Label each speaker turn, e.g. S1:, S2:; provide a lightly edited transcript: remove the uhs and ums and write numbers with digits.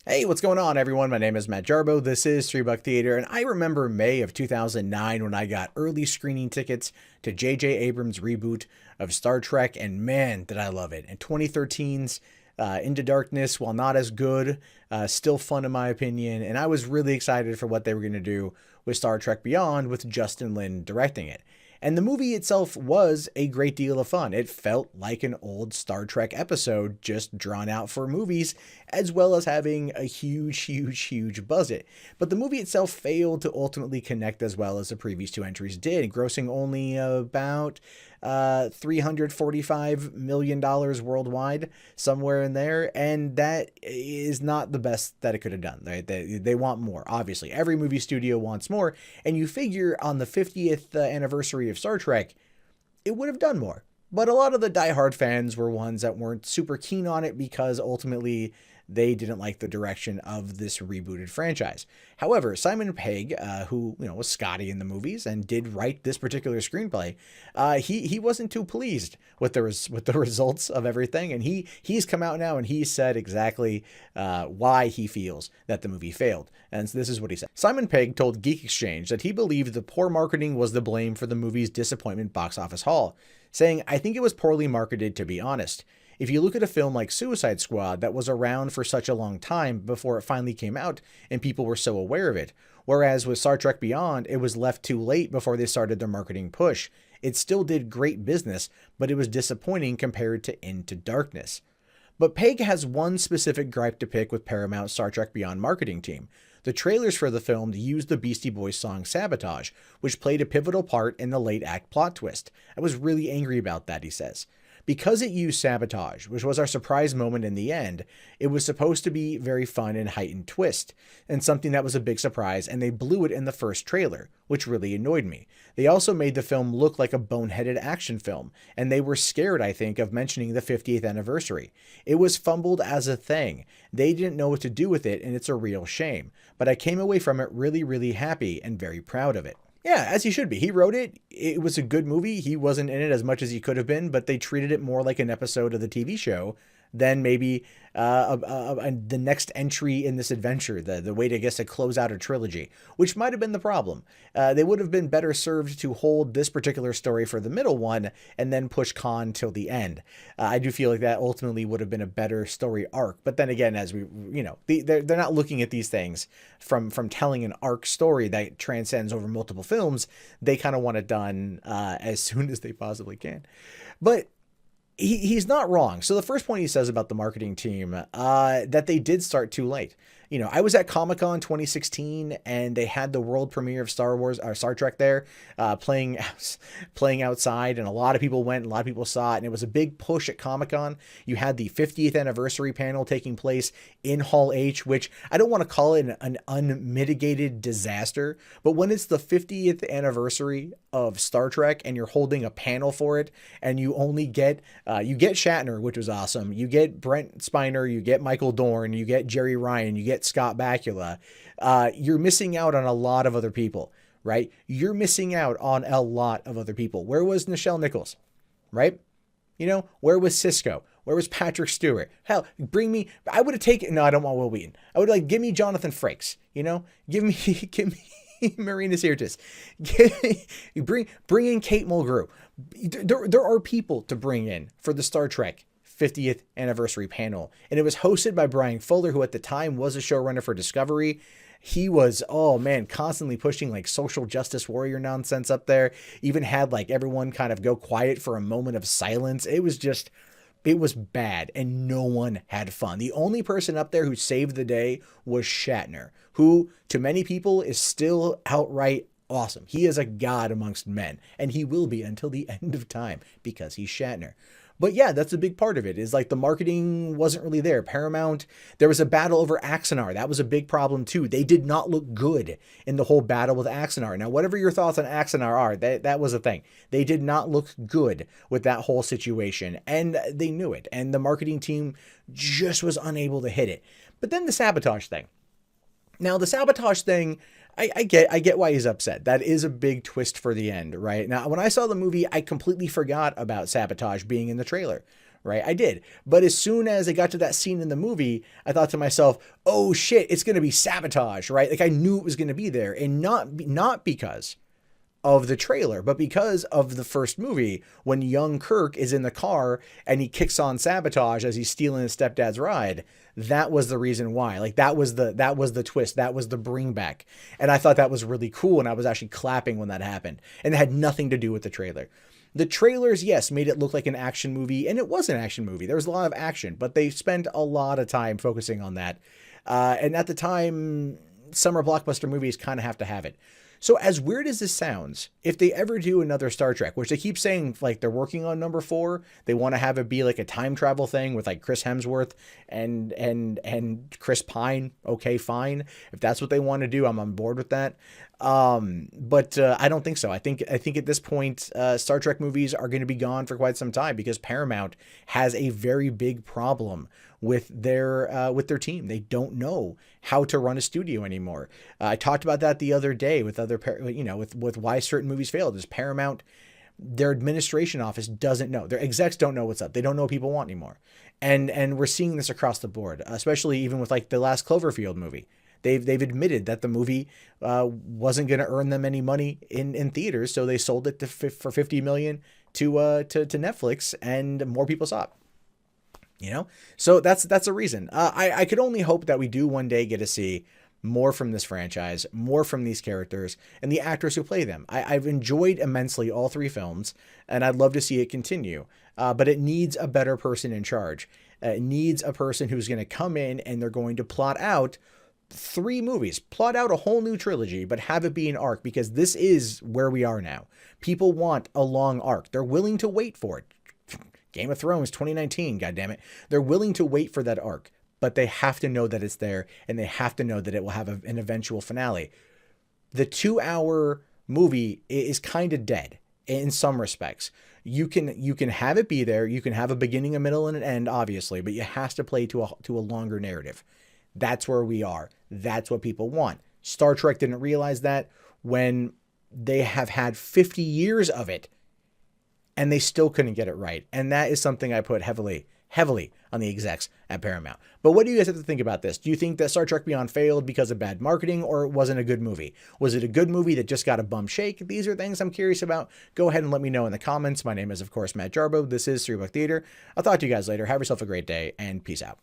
S1: Hey, what's going on, everyone? My name is Matt Jarbo. This is $3 Theater, and I remember May of 2009 when I got early screening tickets to J.J. Abrams' reboot of Star Trek, and man, did I love it. And 2013's Into Darkness, while not as good, still fun in my opinion, and I was really excited for what they were going to do with Star Trek Beyond with Justin Lin directing it. And the movie itself was a great deal of fun. It felt like an old Star Trek episode just drawn out for movies, as well as having a huge budget. But the movie itself failed to ultimately connect as well as the previous two entries did, grossing only about $345 million worldwide, somewhere in there. And that is not the best that it could have done. They want more, obviously. Every movie studio wants more. And you figure on the 50th anniversary of Star Trek, it would have done more. But a lot of the diehard fans were ones that weren't super keen on it because ultimately they didn't like the direction of this rebooted franchise. However, Simon Pegg, who was Scotty in the movies and did write this particular screenplay, he wasn't too pleased with the results of everything, and he's come out now and he said exactly why he feels that the movie failed. And this is what he said. Simon Pegg told Geek Exchange that he believed the poor marketing was the blame for the movie's disappointment box office haul, saying, "I think it was poorly marketed, to be honest. If you look at a film like Suicide Squad that was around for such a long time before it finally came out and people were so aware of it, whereas with Star Trek Beyond, it was left too late before they started their marketing push. It still did great business, but it was disappointing compared to Into Darkness." But Pegg has one specific gripe to pick with Paramount's Star Trek Beyond marketing team. The trailers for the film used the Beastie Boys song Sabotage, which played a pivotal part in the late act plot twist. I was really angry about that, he says. Because it used Sabotage, which was our surprise moment in the end, it was supposed to be very fun and heightened twist, and something that was a big surprise, and they blew it in the first trailer, which really annoyed me. They also made the film look like a boneheaded action film, and they were scared, I think, of mentioning the 50th anniversary. It was fumbled as a thing. They didn't know what to do with it, and it's a real shame. But I came away from it really happy and very proud of it. Yeah, as he should be. He wrote it. It was a good movie. He wasn't in it as much as he could have been, but they treated it more like an episode of the TV show than maybe the next entry in this adventure, the way to, I guess, to close out a trilogy, which might have been the problem. They would have been better served to hold this particular story for the middle one and then push Khan till the end. I do feel like that ultimately would have been a better story arc. But then again, as we, they're not looking at these things from telling an arc story that transcends over multiple films. They kind of want it done as soon as they possibly can. But he's not wrong. So the first point he says about the marketing team, that they did start too late. I was at Comic-Con 2016 and they had the world premiere of Star Trek there, playing outside, and a lot of people went, and a lot of people saw it, and it was a big push at Comic-Con. You had the 50th anniversary panel taking place in Hall H, which I don't want to call it an unmitigated disaster, but when it's the 50th anniversary of Star Trek and you're holding a panel for it, and you only get Shatner, which was awesome, you get Brent Spiner, you get Michael Dorn, you get Jerry Ryan, you get Scott Bakula, you're missing out on a lot of other people, right? You're missing out on a lot of other people. Where was Nichelle Nichols, right? Where was Cisco? Where was Patrick Stewart? Hell, I would have taken, no, I don't want Will Wheaton. I would give me Jonathan Frakes, give me Marina Sirtis. Bring in Kate Mulgrew. There are people to bring in for the Star Trek 50th anniversary panel. And it was hosted by Brian Fuller, who at the time was a showrunner for Discovery. He was, constantly pushing social justice warrior nonsense up there. Even had everyone kind of go quiet for a moment of silence. It was bad, and no one had fun. The only person up there who saved the day was Shatner, who to many people is still outright awesome. He is a god amongst men, and he will be until the end of time because he's Shatner. But yeah, that's a big part of it, is the marketing wasn't really there. Paramount, there was a battle over Axanar. That was a big problem too. They did not look good in the whole battle with Axanar. Now, whatever your thoughts on Axanar are, that was a thing. They did not look good with that whole situation, and they knew it. And the marketing team just was unable to hit it. But then the Sabotage thing. Now, the Sabotage thing, I get why he's upset. That is a big twist for the end, right? Now, when I saw the movie, I completely forgot about Sabotage being in the trailer, right? I did. But as soon as I got to that scene in the movie, I thought to myself, oh shit, it's going to be Sabotage, right? Like I knew it was going to be there, and not because of the trailer, but because of the first movie when young Kirk is in the car and he kicks on Sabotage as he's stealing his stepdad's ride. That was the reason why. Like that was the twist. That was the bring back. And I thought that was really cool. And I was actually clapping when that happened. And it had nothing to do with the trailer. The trailers, yes, made it look like an action movie, and it was an action movie. There was a lot of action, but they spent a lot of time focusing on that. And at the time, summer blockbuster movies kind of have to have it. So as weird as this sounds, if they ever do another Star Trek, which they keep saying like they're working on number 4, they want to have it be like a time travel thing with like Chris Hemsworth and Chris Pine. Okay, fine. If that's what they want to do, I'm on board with that. But I don't think so. I think at this point, Star Trek movies are going to be gone for quite some time because Paramount has a very big problem with their team. They don't know how to run a studio anymore. I talked about that the other day with with why certain movies failed. Is Paramount, their administration office doesn't know. Their execs don't know what's up. They don't know what people want anymore. And we're seeing this across the board, especially even with like the last Cloverfield movie. They've admitted that the movie wasn't going to earn them any money in theaters, so they sold it for $50 million to Netflix, and more people saw it. So that's a reason. I could only hope that we do one day get to see more from this franchise, more from these characters and the actors who play them. I've enjoyed immensely all 3 films, and I'd love to see it continue. But it needs a better person in charge. It needs a person who's going to come in and they're going to plot out 3 movies, plot out a whole new trilogy, but have it be an arc, because this is where we are now. People want a long arc. They're willing to wait for it. Game of Thrones 2019, goddammit. They're willing to wait for that arc, but they have to know that it's there, and they have to know that it will have an eventual finale. The 2-hour movie is kind of dead in some respects. You can have it be there. You can have a beginning, a middle, and an end, obviously, but it has to play to a longer narrative. That's where we are. That's what people want. Star Trek didn't realize that when they have had 50 years of it and they still couldn't get it right. And that is something I put heavily on the execs at Paramount. But what do you guys have to think about this? Do you think that Star Trek Beyond failed because of bad marketing, or it wasn't a good movie? Was it a good movie that just got a bum shake? These are things I'm curious about. Go ahead and let me know in the comments. My name is, of course, Matt Jarbo. This is 3 Buck Theater. I'll talk to you guys later. Have yourself a great day, and peace out.